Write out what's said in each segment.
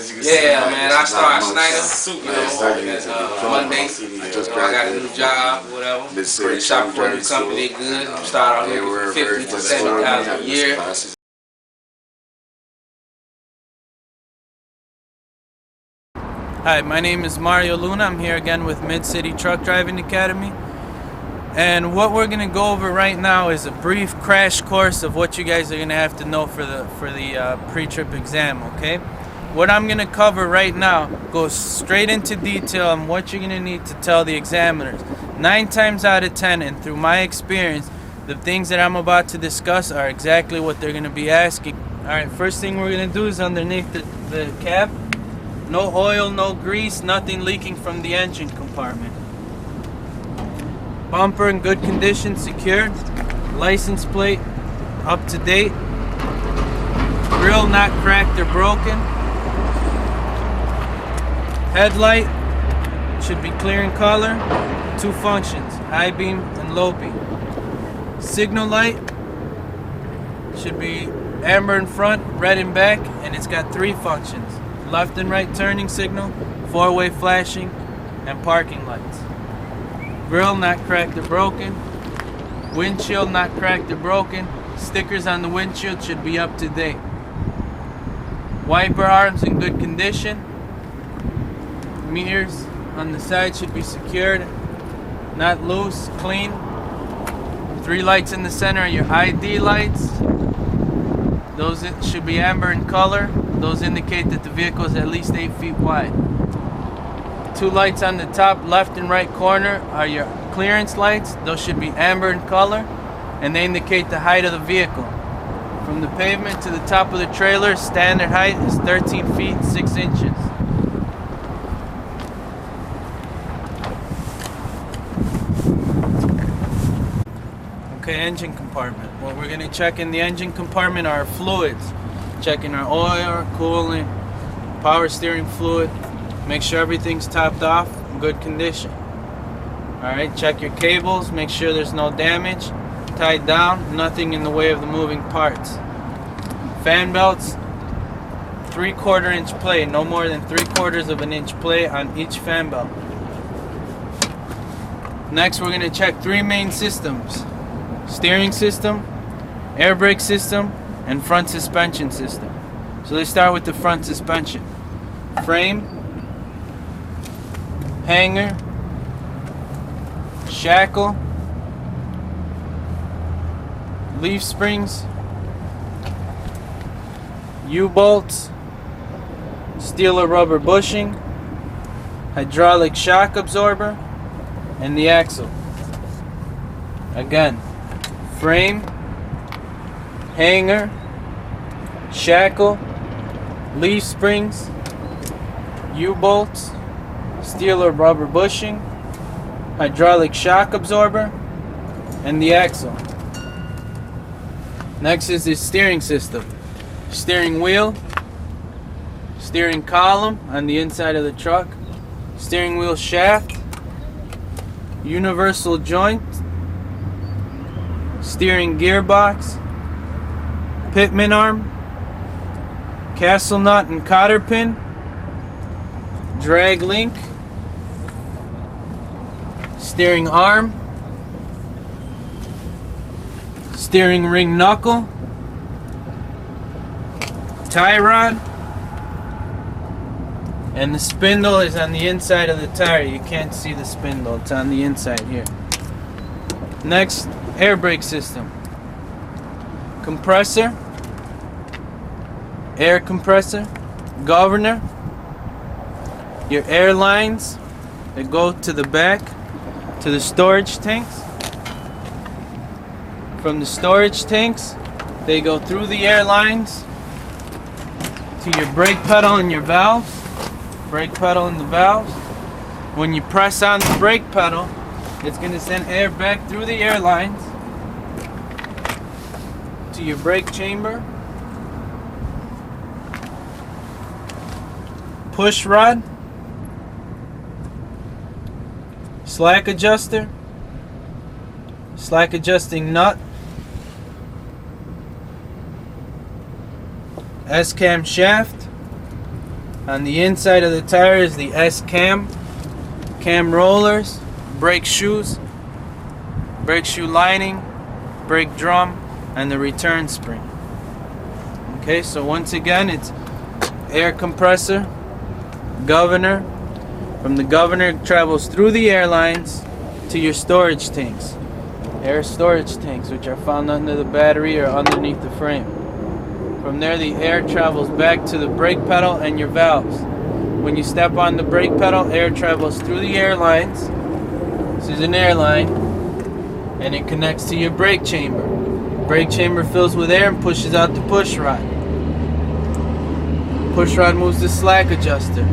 As you can see, Yeah, man. I start Snyder, Monday. I got a new job, whatever. Shop for a new company, good. Start off looking for 50 to 70,000 a year. Hi, my name is Mario Luna. I'm here again with Mid-City Truck Driving Academy. And what we're going to go over right now is a brief crash course of what you guys are going to have to know for the pre-trip exam, okay? What I'm going to cover right now goes straight into detail on what you're going to need to tell the examiners. 9 times out of 10, and through my experience, the things that I'm about to discuss are exactly what they're going to be asking. Alright, first thing we're going to do is underneath the cab. No oil, no grease, nothing leaking from the engine compartment. Bumper in good condition, secured. License plate up to date. Grill not cracked or broken. Headlight should be clear in color. 2 functions, high beam and low beam. Signal light should be amber in front, red in back, and it's got 3 functions. Left and right turning signal, 4-way flashing, and parking lights. Grill not cracked or broken. Windshield not cracked or broken. Stickers on the windshield should be up to date. Wiper arms in good condition. Mirrors on the side should be secured, not loose, clean. 3 lights in the center are your ID lights. Those should be amber in color. Those indicate that the vehicle is at least 8 feet wide. 2 lights on the top left and right corner are your clearance lights. Those should be amber in color, and they indicate the height of the vehicle. From the pavement to the top of the trailer, standard height is 13 feet 6 inches. Okay, engine compartment. What we're going to check in the engine compartment are our fluids. Checking our oil, coolant, power steering fluid. Make sure everything's topped off in good condition. Alright, check your cables. Make sure there's no damage. Tied down, nothing in the way of the moving parts. Fan belts, 3/4 inch play. No more than 3/4 of an inch play on each fan belt. Next, we're going to check 3 main systems. Steering system, air brake system, and front suspension system. So let's start with the front suspension. Frame, hanger, shackle, leaf springs, U-bolts, steel or rubber bushing, hydraulic shock absorber, and the axle. Again, frame, hanger, shackle, leaf springs, U-bolts, steel or rubber bushing, hydraulic shock absorber, and the axle. Next is the steering system. Steering wheel, steering column on the inside of the truck, steering wheel shaft, universal joint, steering gearbox, pitman arm, castle nut and cotter pin, drag link, steering arm, steering ring knuckle, tie rod, and the spindle is on the inside of the tire. You can't see the spindle, it's on the inside here. Next, air brake system. Compressor, air compressor, governor, your air lines that go to the back to the storage tanks. From the storage tanks, they go through the air lines to your brake pedal and your valves. Brake pedal and the valves. When you press on the brake pedal, it's going to send air back through the air lines to your brake chamber. Push rod, slack adjuster, slack adjusting nut, S-cam shaft, On the inside of the tire is the S-cam, cam rollers, brake shoes, brake shoe lining, brake drum, and the return spring. Okay, so once again, it's air compressor, governor. From the governor, it travels through the airlines to your storage tanks. Air storage tanks, which are found under the battery or underneath the frame. From there, the air travels back to the brake pedal and your valves. When you step on the brake pedal, air travels through the airlines. This is an airline, and it connects to your brake chamber. Brake chamber fills with air and pushes out the push rod. Push rod moves the slack adjuster.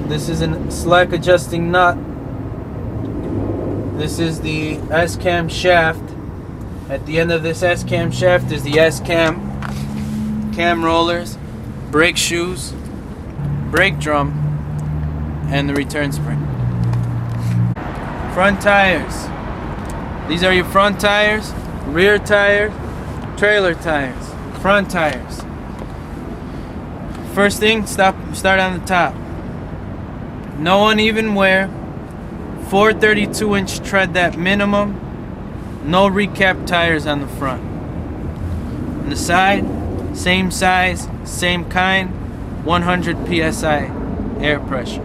This is a slack adjusting nut. This is the S-cam shaft. At the end of this S-cam shaft is the S-cam, cam rollers, brake shoes, brake drum, and the return spring. Front tires. These are your front tires, rear tires, trailer tires, front tires. First thing, start on the top. No uneven wear. 432-inch tread that minimum. No recap tires on the front. On the side, same size, same kind, 100 psi air pressure.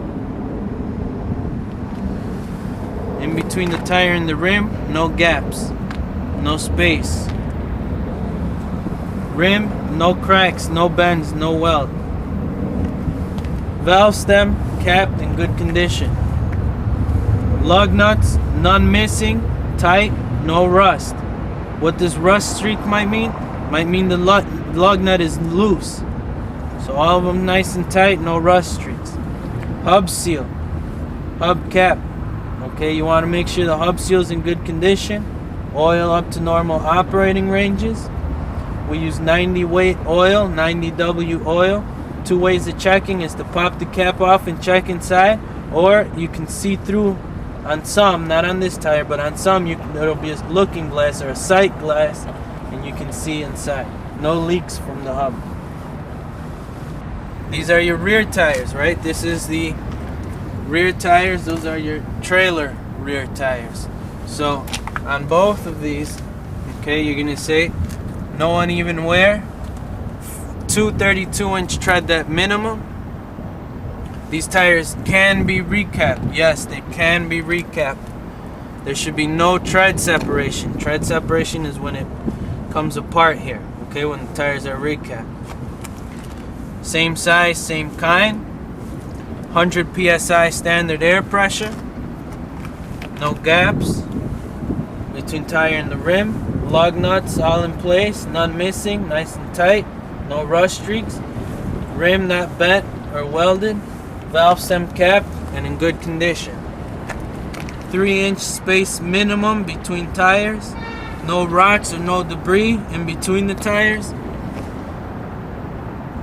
In between the tire and the rim, no gaps, no space. Rim, no cracks, no bends, no weld. Valve stem, capped in good condition. Lug nuts, none missing, tight, no rust. What this rust streak might mean? Might mean the lug nut is loose. So all of them nice and tight, no rust streaks. Hub seal, hub cap. Okay, you want to make sure the hub seal is in good condition. Oil up to normal operating ranges. We use 90 weight oil, 90W oil. Two ways of checking is to pop the cap off and check inside, or you can see through on some, not on this tire, but on some there'll be a looking glass or a sight glass, and you can see inside. No leaks from the hub. These are your rear tires, right? This is the rear tires. Those are your trailer rear tires. So on both of these, okay, you're gonna say no uneven wear, 232-inch tread that minimum. These tires can be recapped. Yes, they can be recapped. There should be no tread separation. Tread separation is when it comes apart here, okay, when the tires are recapped. Same size, same kind. 100 psi standard air pressure. No gaps between tire and the rim. Lug nuts all in place, none missing, nice and tight. No rust streaks. Rim not bent or welded. Valve stem capped and in good condition. 3-inch space minimum between tires. No rocks or no debris in between the tires.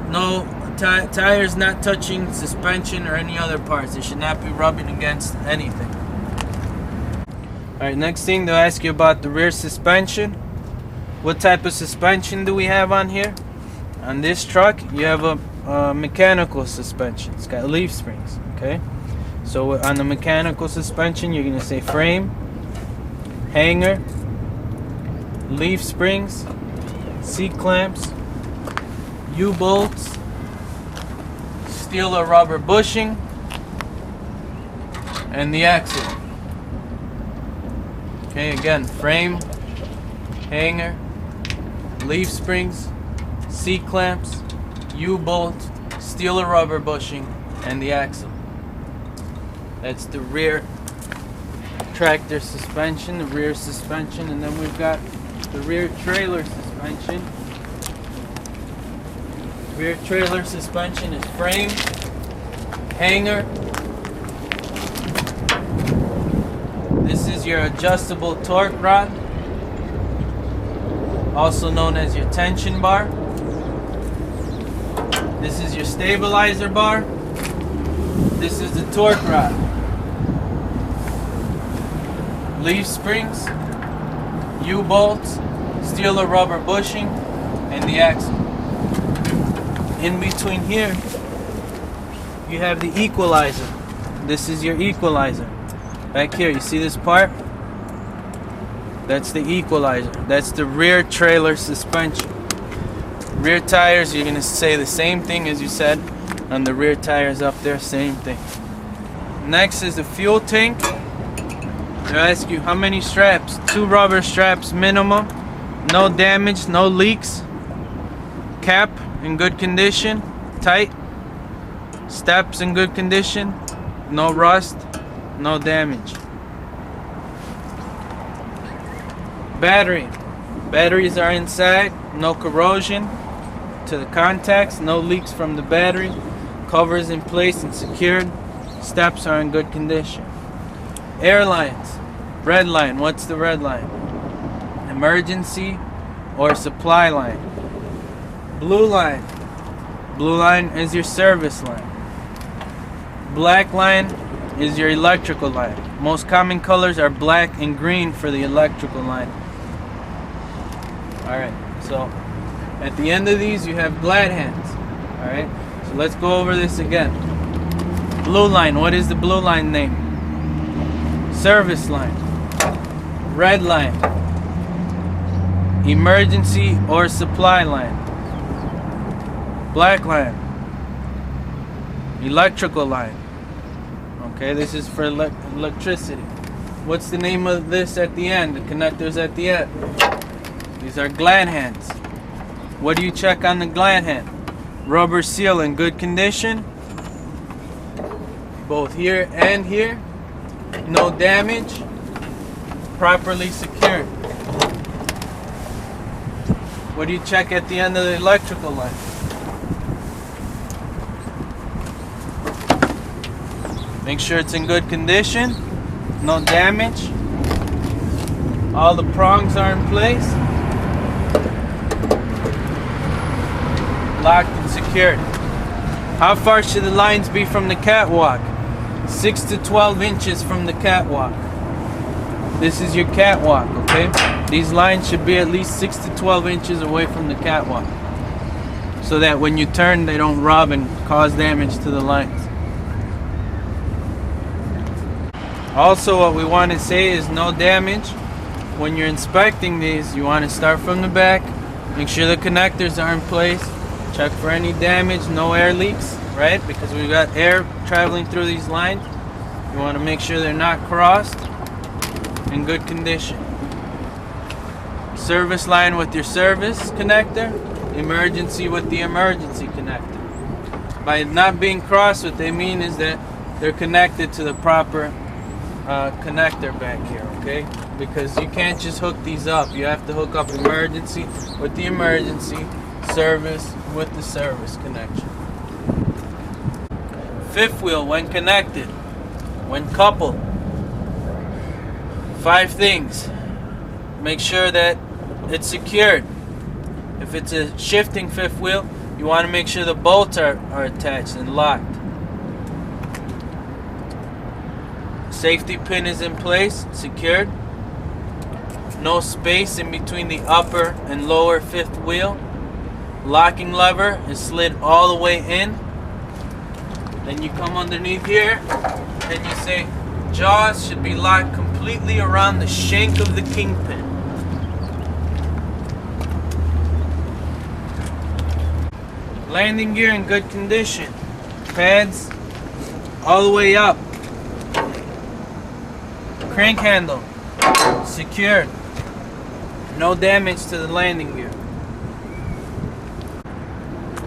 No tires not touching suspension or any other parts. They should not be rubbing against anything. Alright, next thing they'll ask you about the rear suspension. What type of suspension do we have on here? On this truck, you have a mechanical suspension. It's got leaf springs, okay? So on the mechanical suspension, you're gonna say frame, hanger, leaf springs, C-clamps, U-bolts, steel or rubber bushing, and the axle. Okay, again, frame, hanger, leaf springs, C-clamps, U-bolt, steel or rubber bushing, and the axle. That's the rear tractor suspension, the rear suspension, and then we've got the rear trailer suspension. Rear trailer suspension is frame, hanger. This is your adjustable torque rod, also known as your tension bar. This is your stabilizer bar. This is the torque rod. Leaf springs, U-bolts, steel or rubber bushing, and the axle. in between here, you have the equalizer. This is your equalizer. Back here, you see this part? That's the equalizer. That's the rear trailer suspension. Rear tires, you're gonna say the same thing as you said on the rear tires up there, same thing. Next is the fuel tank. They ask you how many straps. 2 rubber straps minimum. No damage, no leaks. Cap in good condition, tight. Steps in good condition, no rust, no damage. Batteries are inside, no corrosion to the contacts, no leaks from the battery. Covers in place and secured. Steps are in good condition. Airlines. Red line. What's the red line? Emergency or supply line. Blue line. Blue line is your service line. Black line is your electrical line. Most common colors are black and green for the electrical line. Alright, so at the end of these you have glad hands. Alright, so let's go over this again. Blue line, what is the blue line name? Service line. Red line, emergency or supply line. Black line, electrical line. Okay, this is for electricity. What's the name of this at the end? The connectors at the end. These are glad hands. What do you check on the glad hand? Rubber seal in good condition. Both here and here. No damage. Properly secured. What do you check at the end of the electrical line? Make sure it's in good condition, no damage. All the prongs are in place. Locked and secured. How far should the lines be from the catwalk? 6 to 12 inches from the catwalk. This is your catwalk, okay? These lines should be at least 6 to 12 inches away from the catwalk, so that when you turn, they don't rub and cause damage to the lines. Also, what we want to say is no damage. When you're inspecting these, you want to start from the back. Make sure the connectors are in place. Check for any damage, no air leaks, right? Because we've got air traveling through these lines. You want to make sure they're not crossed, in good condition. Service line with your service connector. Emergency with the emergency connector. By not being crossed, what they mean is that they're connected to the proper connector back here, okay? Because you can't just hook these up. You have to hook up emergency with the emergency, service with the service connection. Fifth wheel when connected, when coupled. 5 things. Make sure that it's secured. If it's a shifting fifth wheel, you want to make sure the bolts are attached and locked. Safety pin is in place, secured. No space in between the upper and lower fifth wheel. Locking lever is slid all the way in. Then you come underneath here and you say jaws should be locked completely around the shank of the kingpin. Landing gear in good condition. Pads all the way up. Crank handle secured. No damage to the landing gear.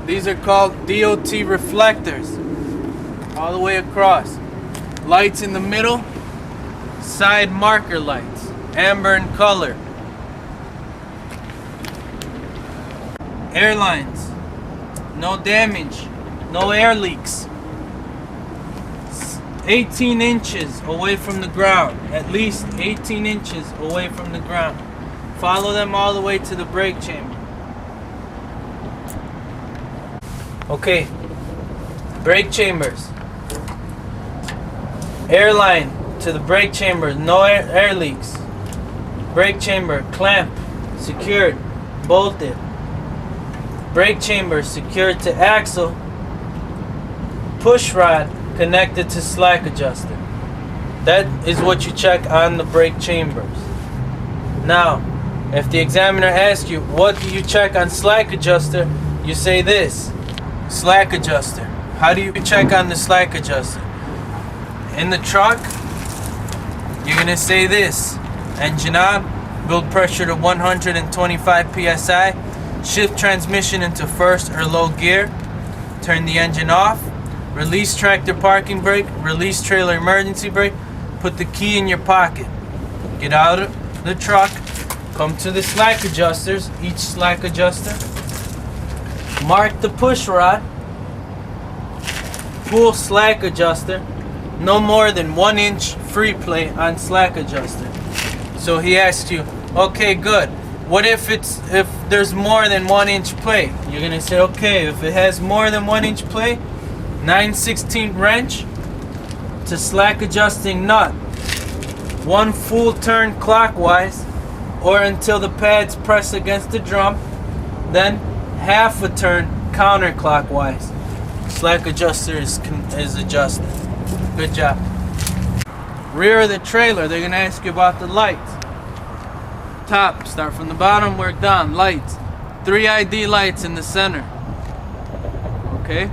These are called DOT reflectors. All the way across. Lights in the middle. Side marker lights. Amber in color. Airlines. No damage. No air leaks. 18 inches away from the ground. At least 18 inches away from the ground. Follow them all the way to the brake chamber. Okay. Brake chambers. Airline to the brake chamber. No air leaks. Brake chamber. Clamp. Secured. Bolted. brake chamber secured to axle, push rod connected to slack adjuster. That is what you check on the brake chambers. Now, if the examiner asks you, what do you check on slack adjuster? You say this, slack adjuster. How do you check on the slack adjuster? In the truck, you're gonna say this, engine on, build pressure to 125 psi, shift transmission into first or low gear, turn the engine off, release tractor parking brake, release trailer emergency brake, put the key in your pocket. Get out of the truck, come to the slack adjusters, each slack adjuster, mark the push rod, pull slack adjuster, no more than 1 inch free play on slack adjuster. So he asks you, okay, good. What if there's more than 1 inch play? You're gonna say, okay, if it has more than 1 inch play, 9/16 wrench to slack adjusting nut, 1 full turn clockwise or until the pads press against the drum, then half a turn counterclockwise. Slack adjuster is adjusted. Good job. Rear of the trailer, they're gonna ask you about the lights. Top, start from the bottom, work down. Lights, 3 ID lights in the center. Okay,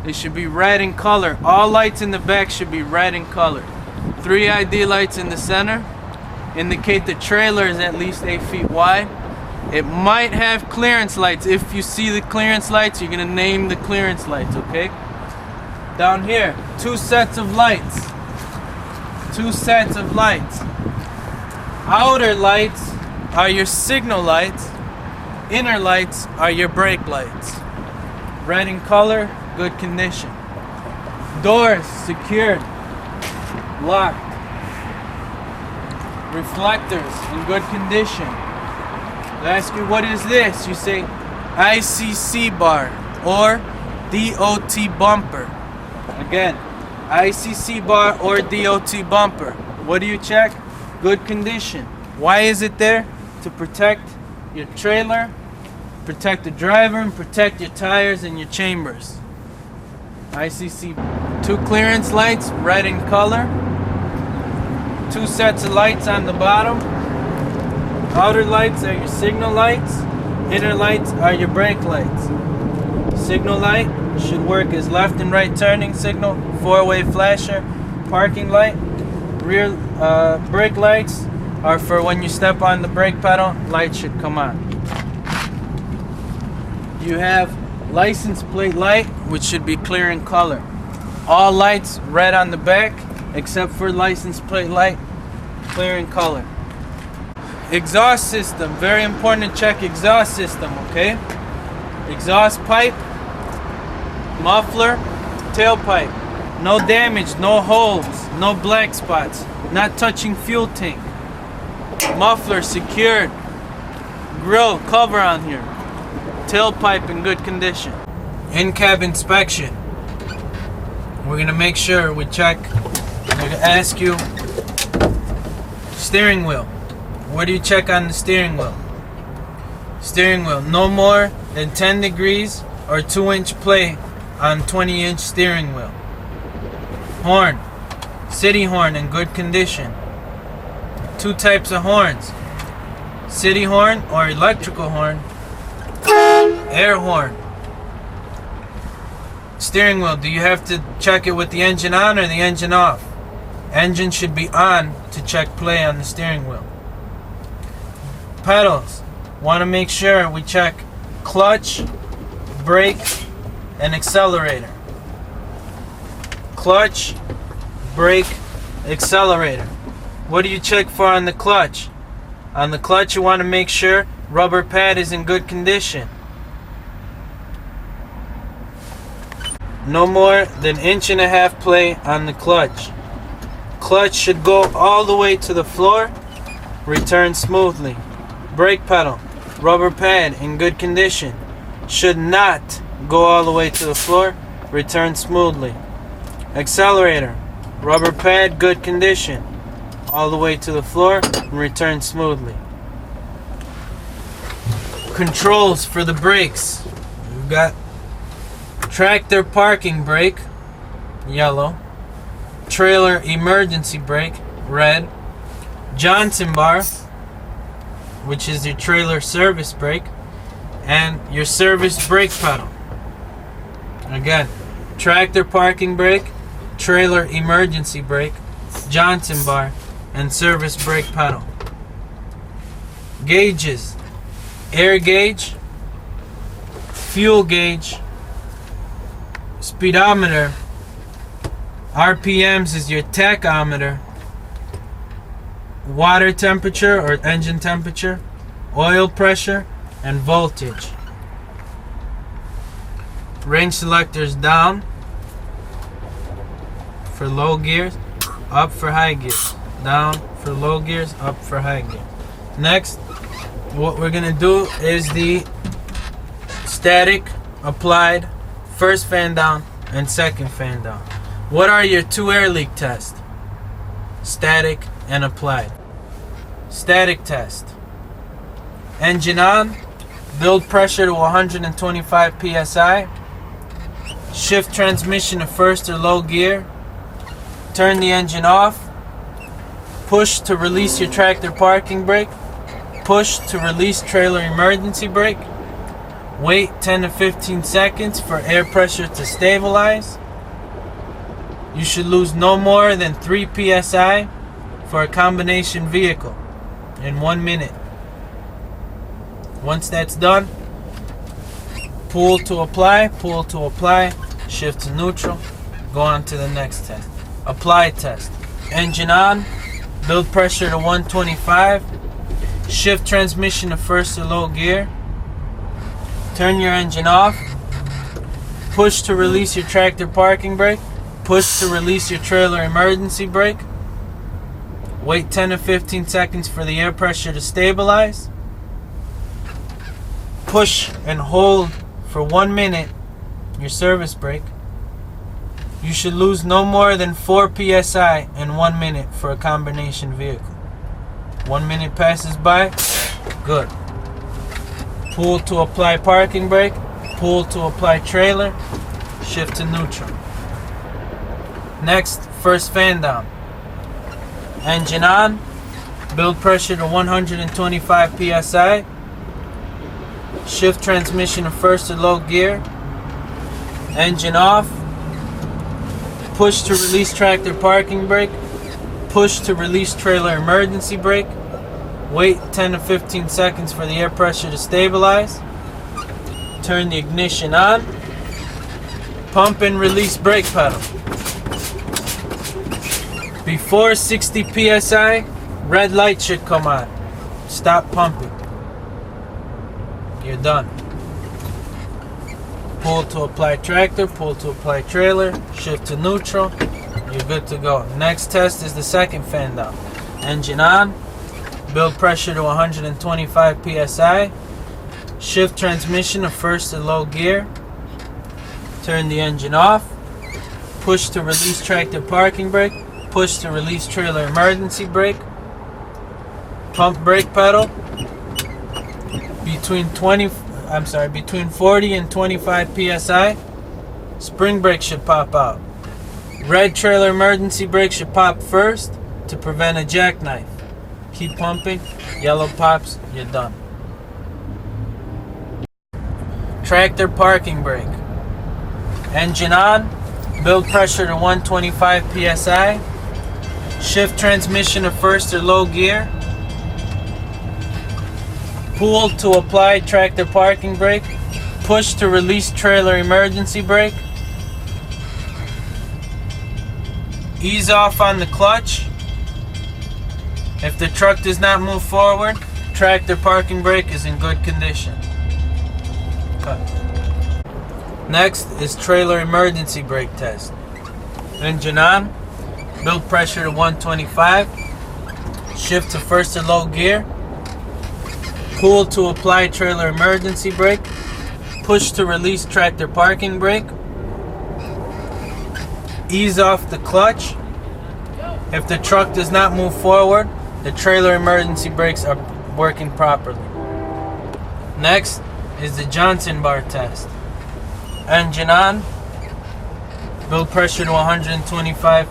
they should be red in color. All lights in the back should be red in color. 3 ID lights in the center indicate the trailer is at least 8 feet wide. It might have clearance lights. If you see the clearance lights, you're gonna name the clearance lights, okay? Down here, 2 sets of lights. 2 sets of lights. Outer lights are your signal lights. Inner lights are your brake lights. Red in color, good condition. Doors secured, locked. Reflectors in good condition. They ask you, what is this? You say ICC bar or DOT bumper. Again, ICC bar or DOT bumper. What do you check? Good condition. Why is it there? To protect your trailer, protect the driver, and protect your tires and your chambers. ICC. 2 clearance lights, red in color. 2 sets of lights on the bottom. Outer lights are your signal lights. Inner lights are your brake lights. Signal light should work as left and right turning signal, 4-way flasher, parking light. Rear brake lights are for when you step on the brake pedal, lights should come on. You have license plate light, which should be clear in color. All lights red on the back, except for license plate light, clear in color. Exhaust system, very important to check exhaust system, okay? Exhaust pipe, muffler, tailpipe. No damage, no holes, no black spots, not touching fuel tank. Muffler secured. Grill cover on here. Tailpipe in good condition. In-cab inspection. We're gonna make sure we check. We're gonna ask you steering wheel. What do you check on the steering wheel? Steering wheel, no more than 10 degrees or 2-inch play on 20-inch steering wheel. Horn, city horn in good condition. 2 types of horns, city horn or electrical horn, air horn. Steering wheel, do you have to check it with the engine on or the engine off? Engine should be on to check play on the steering wheel. Pedals, want to make sure we check clutch, brake, and accelerator. Clutch, brake, accelerator. What do you check for on the clutch? On the clutch, you want to make sure rubber pad is in good condition. No more than 1.5 inch play on the clutch. Clutch should go all the way to the floor, return smoothly. Brake pedal, rubber pad in good condition. Should not go all the way to the floor, return smoothly. Accelerator, rubber pad, good condition. All the way to the floor and return smoothly. controls for the brakes. We've got tractor parking brake, yellow. Trailer emergency brake, red. Johnson bar, which is your trailer service brake, and your service brake pedal. Again, tractor parking brake, trailer emergency brake, Johnson bar, and service brake pedal. Gauges: air gauge, fuel gauge, speedometer, RPMs is your tachometer, water temperature or engine temperature, oil pressure, and voltage. Range selectors: down for low gears, up for high gears. Down for low gears, up for high gears. Next, what we're gonna do is the static applied first fan down and second fan down. What are your two air leak tests? Static and applied. Static test: engine on, build pressure to 125 psi, shift transmission to first or low gear, turn the engine off, push to release your tractor parking brake, push to release trailer emergency brake, wait 10 to 15 seconds for air pressure to stabilize. You should lose no more than 3 psi for a combination vehicle in 1 minute. Once that's done, pull to apply, shift to neutral, go on to the next test. Apply test: engine on, build pressure to 125, shift transmission to first or low gear, turn your engine off, push to release your tractor parking brake, push to release your trailer emergency brake, wait 10 to 15 seconds for the air pressure to stabilize, push and hold for 1 minute your service brake. You should lose no more than 4 psi in 1 minute for a combination vehicle. 1 minute passes by, good. Pull to apply parking brake, pull to apply trailer, shift to neutral. Next, first fan down. Engine on, build pressure to 125 psi, shift transmission to first or low gear, engine off, push to release tractor parking brake, push to release trailer emergency brake, wait 10 to 15 seconds for the air pressure to stabilize, turn the ignition on, pump and release brake pedal. Before 60 psi, red light should come on. Stop pumping. You're done. Pull to apply tractor, pull to apply trailer, shift to neutral, you're good to go. Next test is the second fan down. Engine on, build pressure to 125 psi, shift transmission to first or low gear, turn the engine off, push to release tractor parking brake, push to release trailer emergency brake, pump brake pedal. Between 40 and 25 psi, spring brake should pop out. Red trailer emergency brake should pop first to prevent a jackknife. Keep pumping, yellow pops, you're done. Tractor parking brake. Engine on, build pressure to 125 psi, shift transmission to first or low gear, pull to apply tractor parking brake, push to release trailer emergency brake, ease off on the clutch. If the truck does not move forward, tractor parking brake is in good condition. Cut. Next is trailer emergency brake test. Engine on, build pressure to 125, shift to first or low gear, pull to apply trailer emergency brake, push to release tractor parking brake, ease off the clutch. If the truck does not move forward, the trailer emergency brakes are working properly. Next is the Johnson bar test. Engine on, build pressure to 125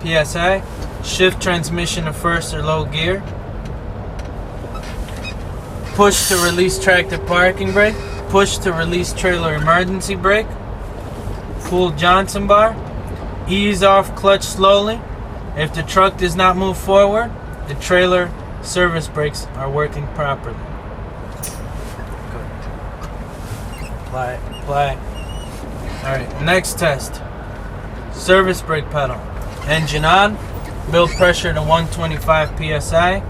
psi, shift transmission to first or low gear, push to release tractor parking brake, push to release trailer emergency brake, full Johnson bar, ease off clutch slowly. If the truck does not move forward, the trailer service brakes are working properly. Apply. Alright, next test. Service brake pedal. Engine on, build pressure to 125 psi,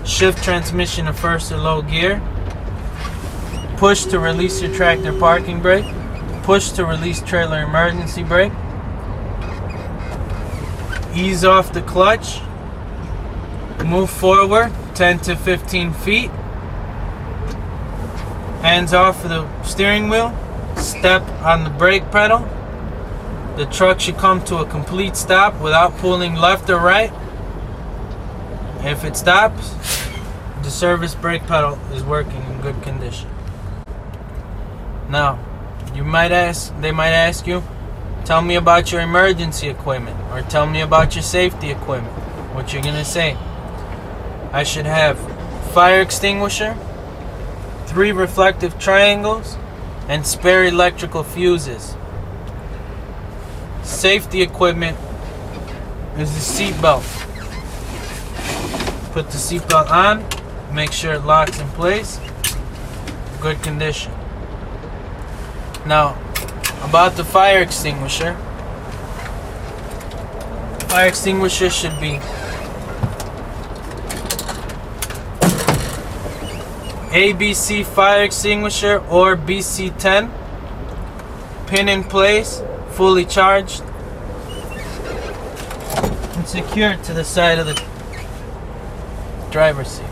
shift transmission to first or low gear, push to release your tractor parking brake, push to release trailer emergency brake, ease off the clutch, move forward 10 to 15 feet, hands off of the steering wheel, step on the brake pedal. The truck should come to a complete stop without pulling left or right. If it stops, the service brake pedal is working in good condition. Now, they might ask you, tell me about your emergency equipment, or tell me about your safety equipment. What you're gonna say? I should have fire extinguisher, 3 reflective triangles, and spare electrical fuses. Safety equipment is the seat belt. Put the seat belt on, make sure it locks in place. Good condition. Now, about the fire extinguisher. Fire extinguisher should be ABC fire extinguisher or BC10. Pin in place, fully charged, and secured to the side of the driver's seat.